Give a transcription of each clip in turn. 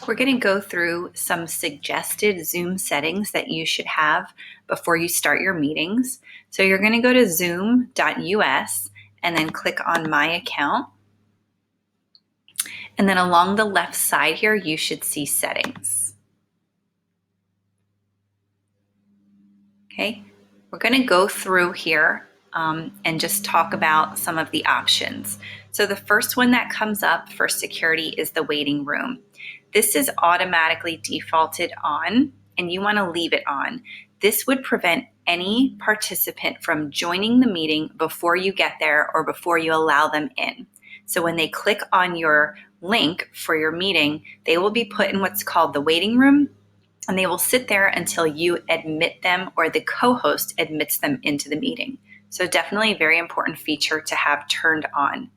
We're going to go through some suggested Zoom settings that you should have before you start your meetings. So you're going to go to zoom.us and then click on My Account. And then along the left side here, you should see Settings. Okay, we're going to go through here and just talk about some of the options. So the first one that comes up for security is the waiting room. This is automatically defaulted on, and you want to leave it on. This would prevent any participant from joining the meeting before you get there or before you allow them in. So when they click on your link for your meeting, they will be put in what's called the waiting room, and they will sit there until you admit them or the co-host admits them into the meeting. So definitely a very important feature to have turned on.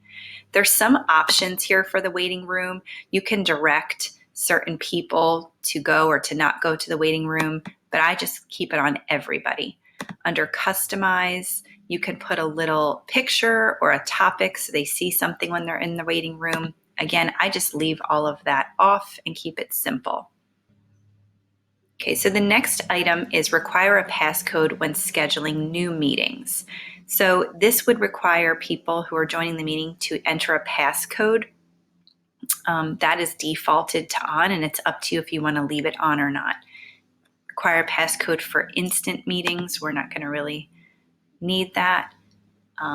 There's some options here for the waiting room. You can direct certain people to go or to not go to the waiting room, but I just keep it on everybody. Under Customize, you can put a little picture or a topic so they see something when they're in the waiting room. Again, I just leave all of that off and keep it simple. Okay, so the next item is require a passcode when scheduling new meetings. So this would require people who are joining the meeting to enter a passcode. That is defaulted to on, and it's up to you if you want to leave it on or not. Require a passcode for instant meetings. We're not going to really need that.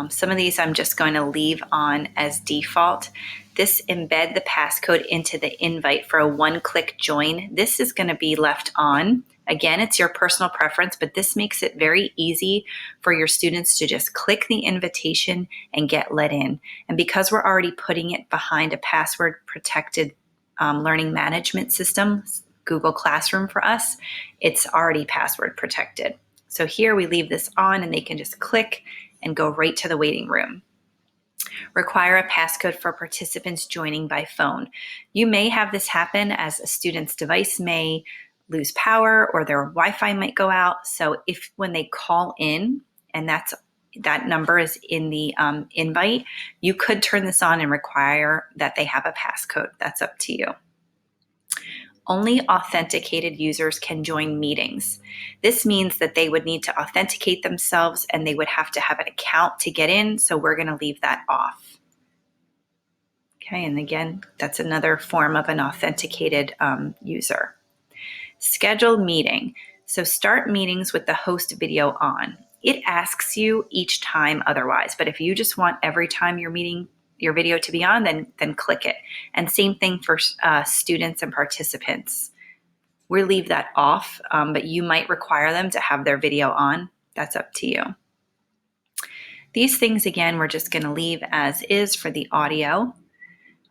Some of these I'm just going to leave on as default. This embed the passcode into the invite for a one-click join. This is going to be left on. Again, it's your personal preference, but this makes it very easy for your students to just click the invitation and get let in. And because we're already putting it behind a password-protected learning management system, Google Classroom for us, it's already password protected. So here we leave this on and they can just click and go right to the waiting room. Require a passcode for participants joining by phone. You may have this happen as a student's device may lose power or their Wi-Fi might go out. So if when they call in and that number is in the invite, you could turn this on and require that they have a passcode. That's up to you. Only authenticated users can join meetings. This means that they would need to authenticate themselves and they would have to have an account to get in, so we're going to leave that off. Okay, and again, that's another form of an authenticated user. Schedule meeting. So start meetings with the host video on. It asks you each time otherwise, but if you just want every time you're meeting your video to be on, then click it. And same thing for students and participants. We leave that off, but you might require them to have their video on. That's up to you. These things, again, we're just going to leave as is for the audio.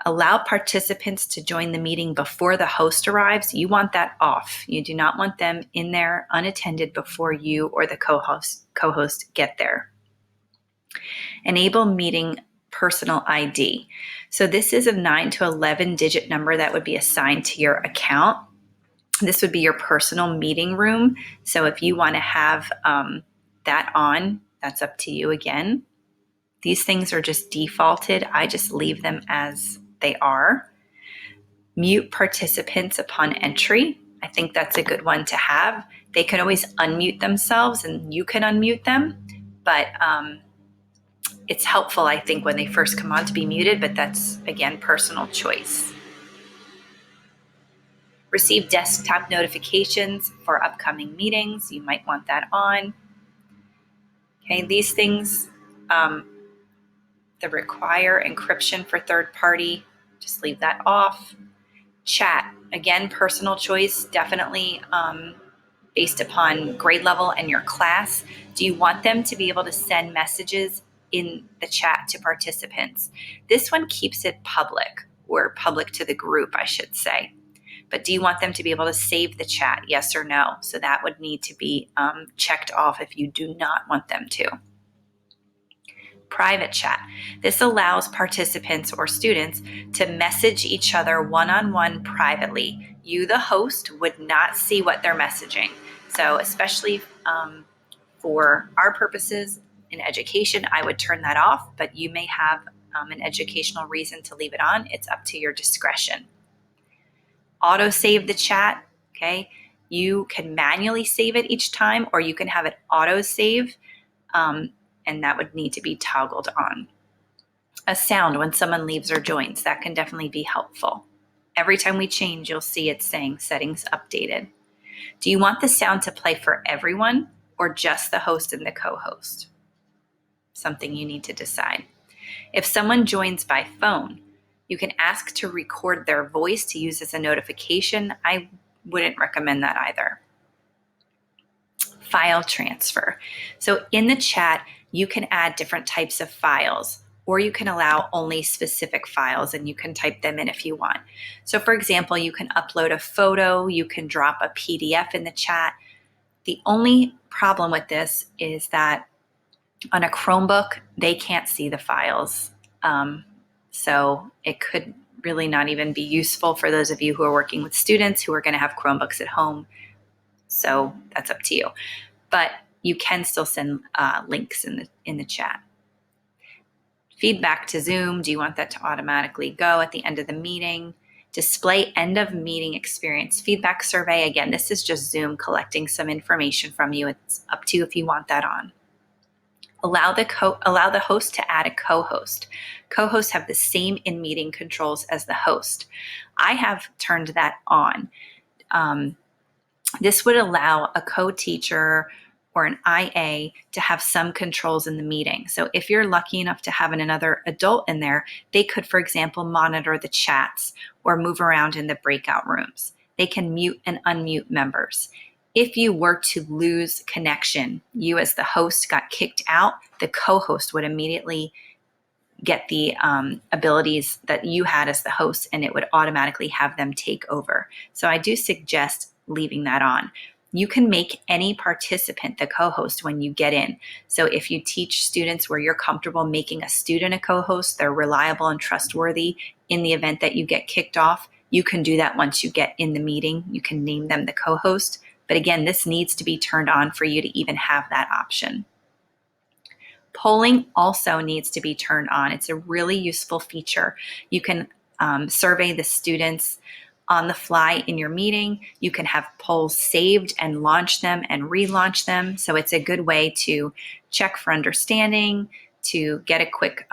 Allow participants to join the meeting before the host arrives. You want that off. You do not want them in there unattended before you or the co-host get there. Enable meeting personal ID. So this is a 9 to 11 digit number that would be assigned to your account. This would be your personal meeting room. So if you want to have that on, that's up to you again. These things are just defaulted. I just leave them as they are. Mute participants upon entry. I think that's a good one to have. They can always unmute themselves and you can unmute them, but it's helpful, I think, when they first come on to be muted, but that's, again, personal choice. Receive desktop notifications for upcoming meetings. You might want that on. Okay, these things, the require encryption for third party, just leave that off. Chat, again, personal choice, definitely based upon grade level and your class. Do you want them to be able to send messages in the chat to participants? This one keeps it public, or public to the group, I should say. But do you want them to be able to save the chat, yes or no? So that would need to be checked off if you do not want them to. Private chat. This allows participants or students to message each other one-on-one privately. You, the host, would not see what they're messaging. So especially for our purposes in education, I would turn that off, but you may have an educational reason to leave it on. It's up to your discretion. auto save the chat, okay? You can manually save it each time, or you can have it auto save, and that would need to be toggled on. A sound when someone leaves or joins, that can definitely be helpful. Every time we change, you'll see it saying settings updated. Do you want the sound to play for everyone or just the host and the co-host? Something you need to decide. If someone joins by phone, you can ask to record their voice to use as a notification. I wouldn't recommend that either. File transfer. So in the chat, you can add different types of files, or you can allow only specific files and you can type them in if you want. So for example, you can upload a photo, you can drop a PDF in the chat. The only problem with this is that on a Chromebook, they can't see the files. So it could really not even be useful for those of you who are working with students who are going to have Chromebooks at home. So that's up to you. But you can still send links in the chat. Feedback to Zoom. Do you want that to automatically go at the end of the meeting? Display end of meeting experience feedback survey. Again, this is just Zoom collecting some information from you. It's up to you if you want that on. Allow the host to add a co-host. Co-hosts have the same in-meeting controls as the host. I have turned that on. This would allow a co-teacher or an IA to have some controls in the meeting. So if you're lucky enough to have another adult in there, they could, for example, monitor the chats or move around in the breakout rooms. They can mute and unmute members. If you were to lose connection, you as the host got kicked out, the co-host would immediately get the abilities that you had as the host, and it would automatically have them take over. So I do suggest leaving that on. You can make any participant the co-host when you get in. So if you teach students where you're comfortable making a student a co-host, they're reliable and trustworthy in the event that you get kicked off, you can do that once you get in the meeting. You can name them the co-host. But again, this needs to be turned on for you to even have that option. Polling also needs to be turned on. It's a really useful feature. You can survey the students on the fly in your meeting. You can have polls saved and launch them and relaunch them. So it's a good way to check for understanding, to get a quick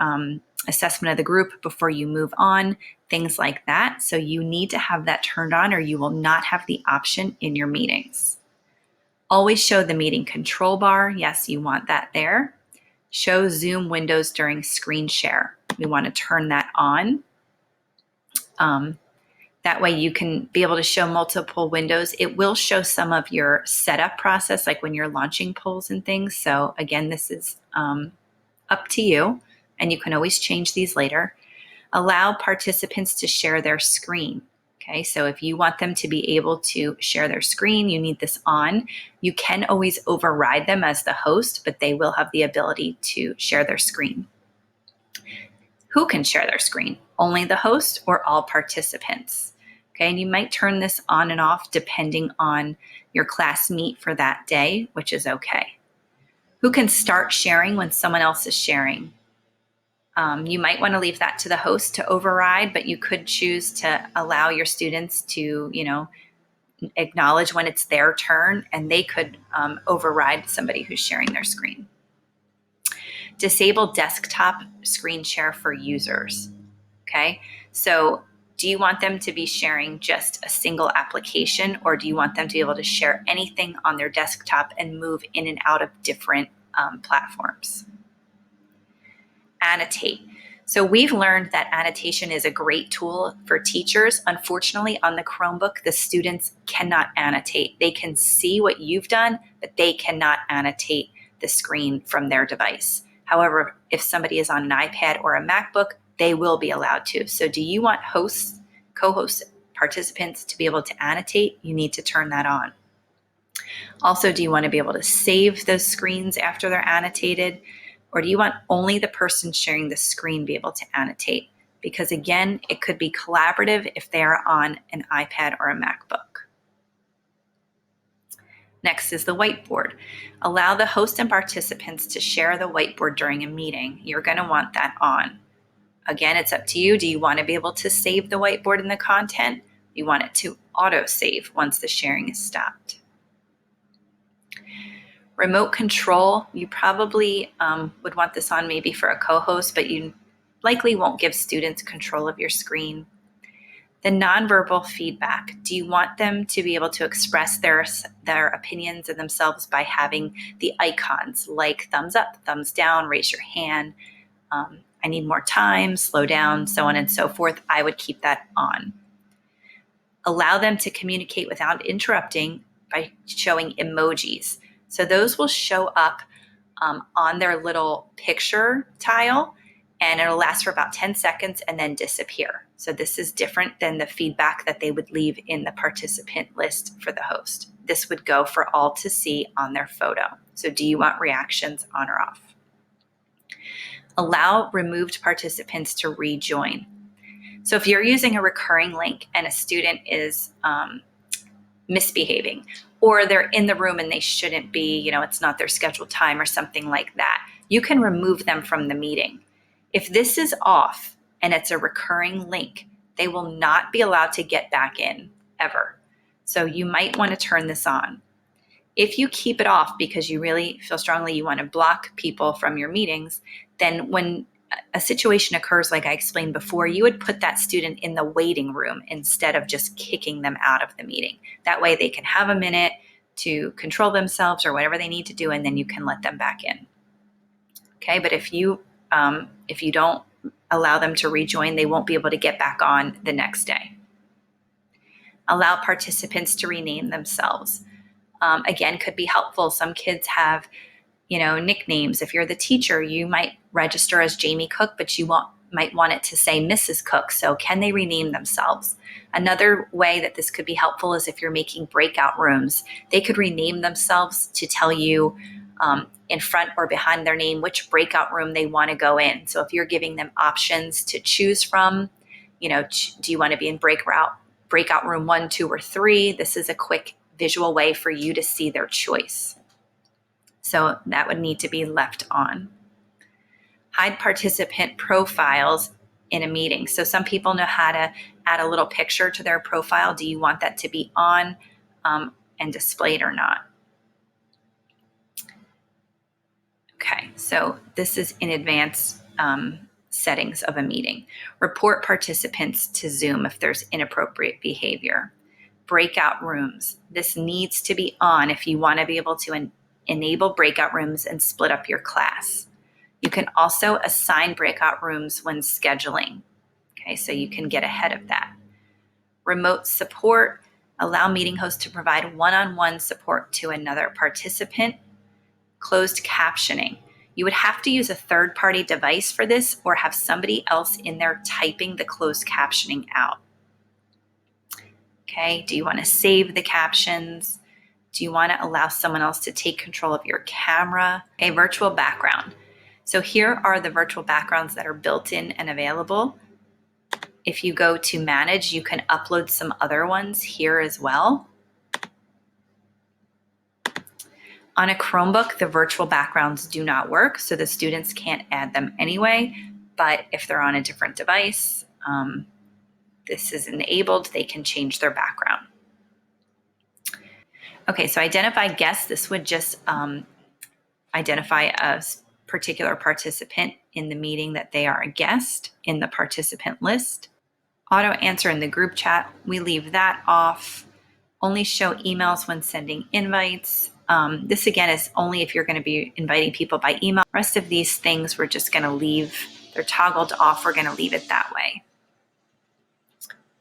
assessment of the group before you move on, things like that. So you need to have that turned on or you will not have the option in your meetings. Always show the meeting control bar. Yes, you want that there. Show Zoom windows during screen share. We want to turn that on. That way you can be able to show multiple windows. It will show some of your setup process, like when you're launching polls and things. So again, this is up to you, and you can always change these later. Allow participants to share their screen. Okay, so if you want them to be able to share their screen, you need this on. You can always override them as the host, but they will have the ability to share their screen. Who can share their screen? Only the host or all participants? Okay, and you might turn this on and off depending on your class meet for that day, which is okay. Who can start sharing when someone else is sharing? You might want to leave that to the host to override, but you could choose to allow your students to, acknowledge when it's their turn, and they could override somebody who's sharing their screen. Disable desktop screen share for users. Okay, so do you want them to be sharing just a single application, or do you want them to be able to share anything on their desktop and move in and out of different platforms? Annotate. So we've learned that annotation is a great tool for teachers. Unfortunately, on the Chromebook, the students cannot annotate. They can see what you've done, but they cannot annotate the screen from their device. However, if somebody is on an iPad or a MacBook, they will be allowed to. So do you want hosts, co-hosts, participants to be able to annotate? You need to turn that on. Also, do you want to be able to save those screens after they're annotated? Or do you want only the person sharing the screen be able to annotate? Because again, it could be collaborative if they are on an iPad or a MacBook. Next is the whiteboard. Allow the host and participants to share the whiteboard during a meeting. You're going to want that on. Again, it's up to you. Do you want to be able to save the whiteboard in the content, You want it to auto-save once the sharing is stopped. Remote control, you probably would want this on maybe for a co-host, but you likely won't give students control of your screen. The nonverbal feedback, do you want them to be able to express their opinions and themselves by having the icons like thumbs up, thumbs down, raise your hand, I need more time, slow down, so on and so forth? I would keep that on. Allow them to communicate without interrupting by showing emojis. So those will show up on their little picture tile, and it'll last for about 10 seconds and then disappear. So this is different than the feedback that they would leave in the participant list for the host. This would go for all to see on their photo. So do you want reactions on or off? Allow removed participants to rejoin. So if you're using a recurring link and a student is misbehaving, or they're in the room and they shouldn't be, it's not their scheduled time or something like that, you can remove them from the meeting. If this is off and it's a recurring link, they will not be allowed to get back in ever. So you might want to turn this on. If you keep it off because you really feel strongly you want to block people from your meetings, then when a situation occurs like I explained before, you would put that student in the waiting room instead of just kicking them out of the meeting. That way they can have a minute to control themselves or whatever they need to do, and then you can let them back in. Okay, but if you don't allow them to rejoin, they won't be able to get back on the next day. Allow participants to rename themselves. Again, could be helpful. Some kids have nicknames. If you're the teacher, you might register as Jamie Cook, but you might want it to say Mrs. Cook. So can they rename themselves? Another way that this could be helpful is if you're making breakout rooms, they could rename themselves to tell you in front or behind their name which breakout room they want to go in. So if you're giving them options to choose from, do you want to be in breakout room 1, 2, or 3? This is a quick visual way for you to see their choice. So that would need to be left on. Hide participant profiles in a meeting. So some people know how to add a little picture to their profile. Do you want that to be on and displayed or not? Okay, so this is in advanced settings of a meeting. Report participants to Zoom if there's inappropriate behavior. Breakout rooms. This needs to be on if you want to be able to enable breakout rooms and split up your class. You can also assign breakout rooms when scheduling. Okay, so you can get ahead of that. Remote support. Allow meeting hosts to provide one-on-one support to another participant. Closed captioning. You would have to use a third-party device for this or have somebody else in there typing the closed captioning out. Okay, do you want to save the captions? Do you want to allow someone else to take control of your camera? Okay, virtual background. So here are the virtual backgrounds that are built in and available. If you go to manage, you can upload some other ones here as well. On a Chromebook, the virtual backgrounds do not work, so the students can't add them anyway. But if they're on a different device, this is enabled, they can change their background. Okay, so identify guests. This would just identify a particular participant in the meeting that they are a guest in the participant list. Auto answer in the group chat, we leave that off. Only show emails when sending invites. This again is only if you're going to be inviting people by email. The rest of these things we're just going to leave. They're toggled off. We're going to leave it that way.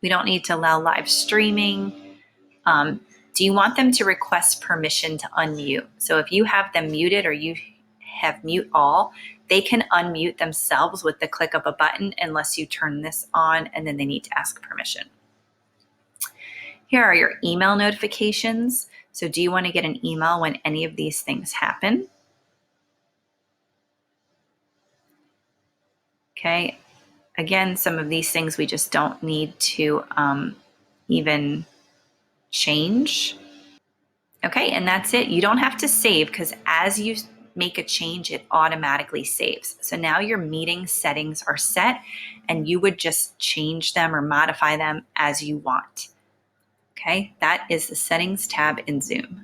We don't need to allow live streaming. Do you want them to request permission to unmute? So if you have them muted or you have mute all, they can unmute themselves with the click of a button unless you turn this on, and then they need to ask permission. Here are your email notifications. So do you want to get an email when any of these things happen? Okay, again, some of these things we just don't need to even change. Okay, and that's it. You don't have to save because as you make a change, it automatically saves. So now your meeting settings are set and you would just change them or modify them as you want. Okay, that is the settings tab in Zoom.